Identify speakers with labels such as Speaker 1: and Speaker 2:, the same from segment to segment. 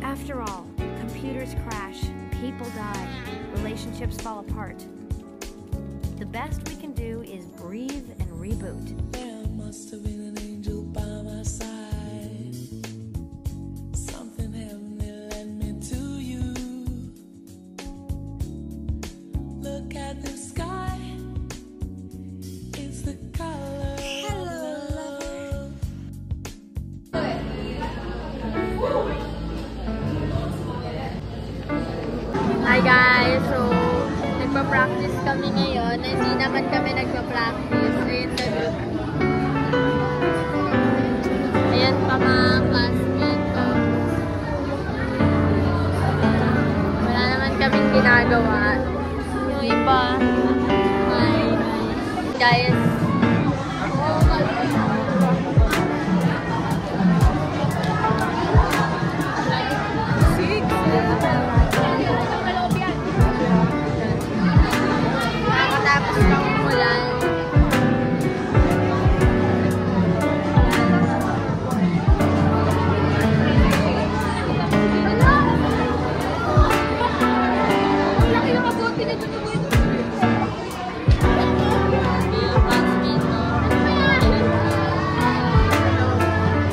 Speaker 1: After all, computers crash, people die, relationships fall apart. The best we can do is breathe and reboot.
Speaker 2: There must have been an angel by my side. Something heavenly led me to you. Look at the sky. It's the color of love.
Speaker 3: Hi guys! So, nagpa-practice kami ngayon. Hindi naman kami nagpa-practice. Ayun kami. Ayan pa mga classmate ko. Wala naman kaming ginagawa. Yung iba. Hi. Guys. Nakatapos lang umulan.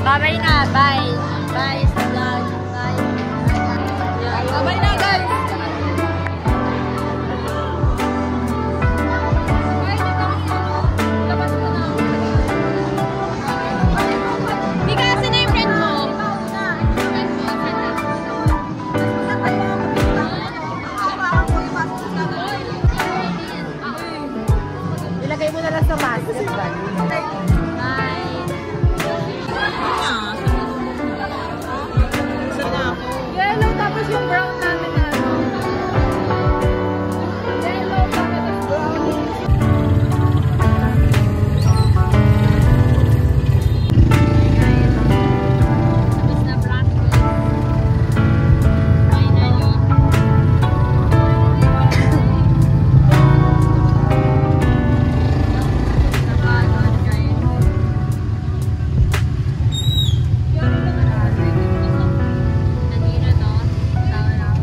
Speaker 3: Bye-bye na. Bye. Bye sa vlog. Bye. Bye-bye na guys.
Speaker 4: Ilagay mo na lang sa basket.
Speaker 3: Bye.
Speaker 4: Yellow tapos yung brown namin na ano. Yellow tapos brown.
Speaker 3: Tapos na practice. Finally. Napagod guys. Kanina to. Tawa-tawa.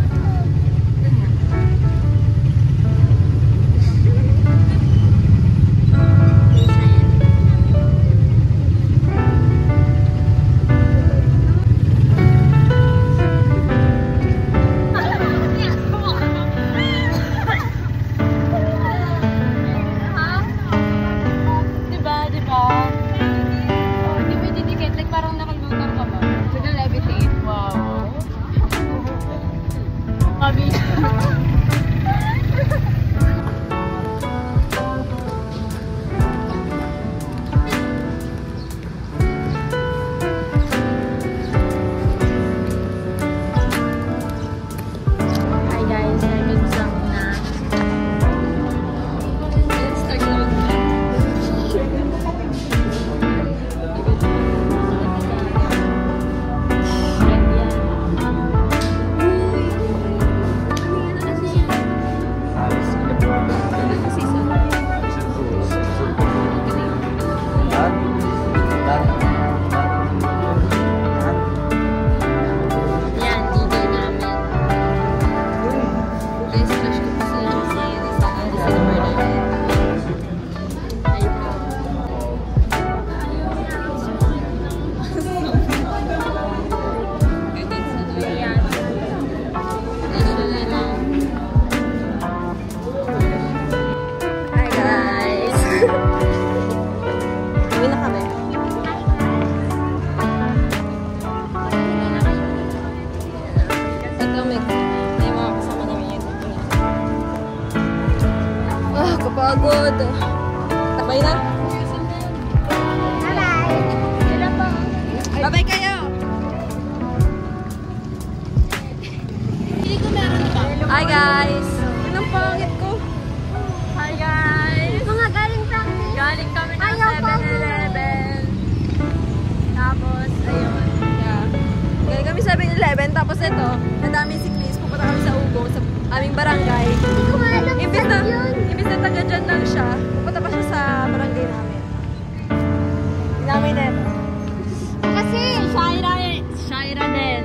Speaker 3: Diba? Oh, hindi mo didikit. Like parang nakalutang ka ba? Nag-levitate. Wow. Kami. Hi guys, I'm exam na. Let's start now. Yan, DJ namin. Guys, flash ko po sila kasi sa number namin. Ayun po. Ayan. Usually lang. Hi guys! Uwi na kami. Ito may mga kasama namin yung kapagod. Takbay na. Bye-bye. Bye-bye kayo. Hi guys. Yun ang pangit ko. Hi guys.
Speaker 1: Mga galing practice.
Speaker 3: Galing kami ng 7-Eleven. Tapos, ayun. Yeah. Galing kami 7-Eleven. Tapos ito, nadami si Chris. Pupunta kami sa Ugong, sa aming barangay.
Speaker 1: Hindi ko alam
Speaker 3: Imbis na,
Speaker 1: yun.
Speaker 3: imbis na taga dyan lang siya, pupunta pa siya sa barangay namin. Namin na ito.
Speaker 1: Kasi,
Speaker 3: Shaira din.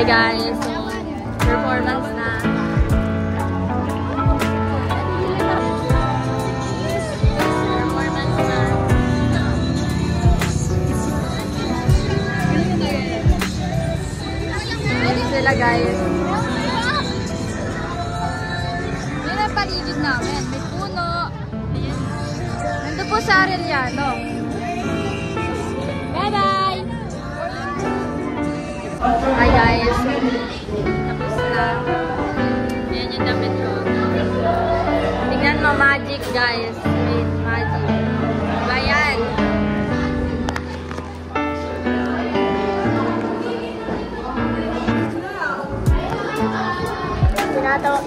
Speaker 3: guys. So, performance na. Performance na. Ayan sila guys.
Speaker 4: Yun ang paligid namin. May puno. Nandun po sa Arellano. Bye-bye!
Speaker 3: Hi guys. Tapos na. Yan yung damit ko. Tingnan mo, magic guys. Wait, magic. Bayan. Sinatawa.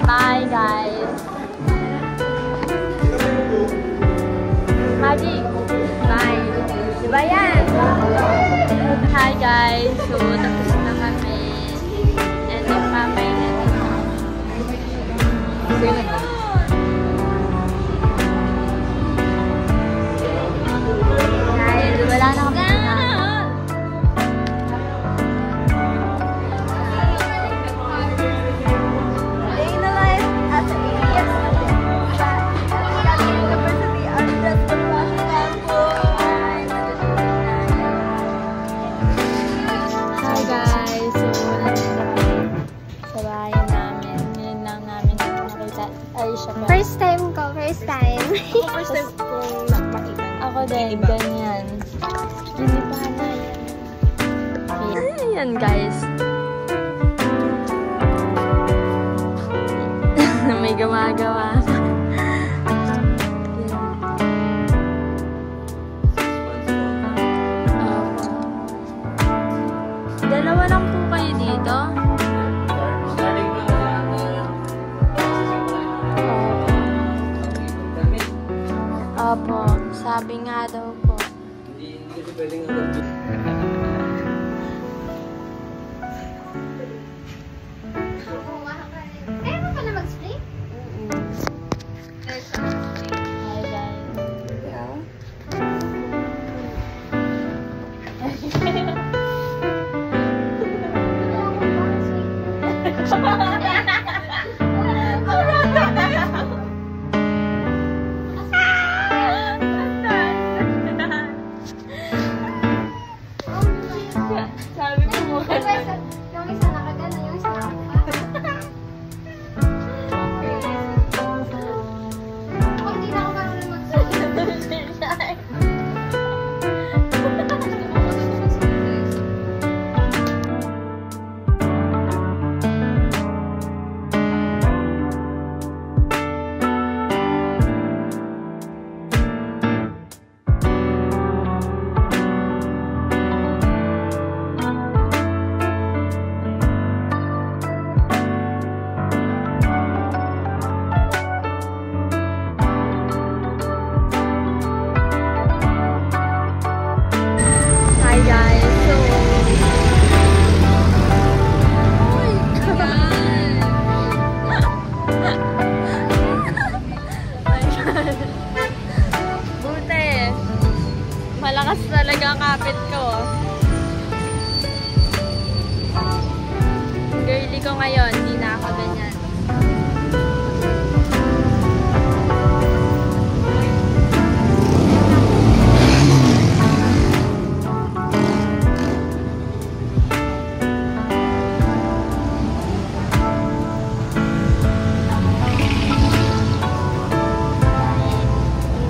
Speaker 3: Bye guys. Magic. Bye. Diba yan? Hi guys. So, tapos na kami. And then, papay na dito. Guys, wala na kami na.
Speaker 5: First time ko, first time.
Speaker 3: First time kong makita. Ako din, ganyan. Giniba na yan. Ayan guys. May gumagawa. Dalawa lang po kayo dito. Opo, sabi nga daw po.
Speaker 6: Hindi kasi pwedeng hanggang
Speaker 5: Kaya mo pala mag-spray?
Speaker 3: Hi guys. Sabi mo mo.
Speaker 5: Yung isa nakagana, yung isa nakakuha. Kung hindi na ako marunong mag-spray.
Speaker 3: Hi guys. So, buti. Malakas talaga ang kapit ko. Girly ko ngayon, hindi na ako ganyan.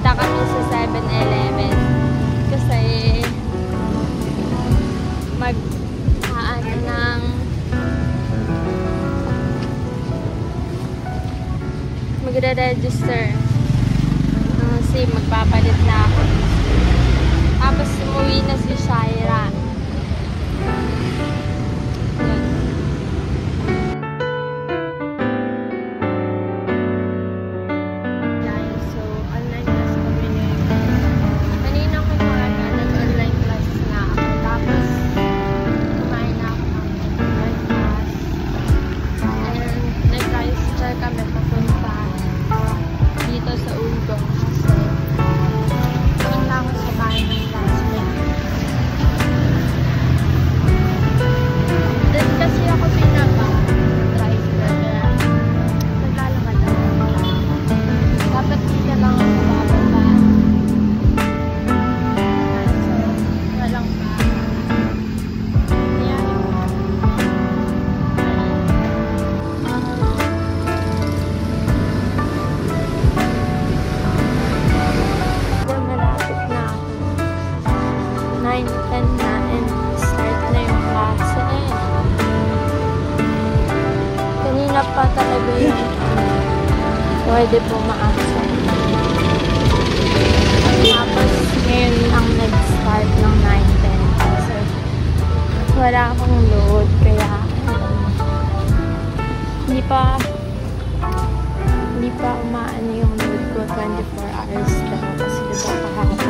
Speaker 3: Punta kami sa 7-Eleven kasi mag-aano ng magre-register kasi magpapalit na ako. Tapos umuwi na si Shaira. Yun. Guys, so online class kami ngayon. Kanina ko umaga, nag-online class na ako. Tapos kumain na ako ng breakfast. And nag-register kami papunta dito sa Ugong kasi
Speaker 4: talaga yung pwede pumasok. Tapos ngayon lang nag-start ng 9:10 kasi wala akong load kaya hindi pa umaano yung load ko 24 hours daw kasi diba kahapon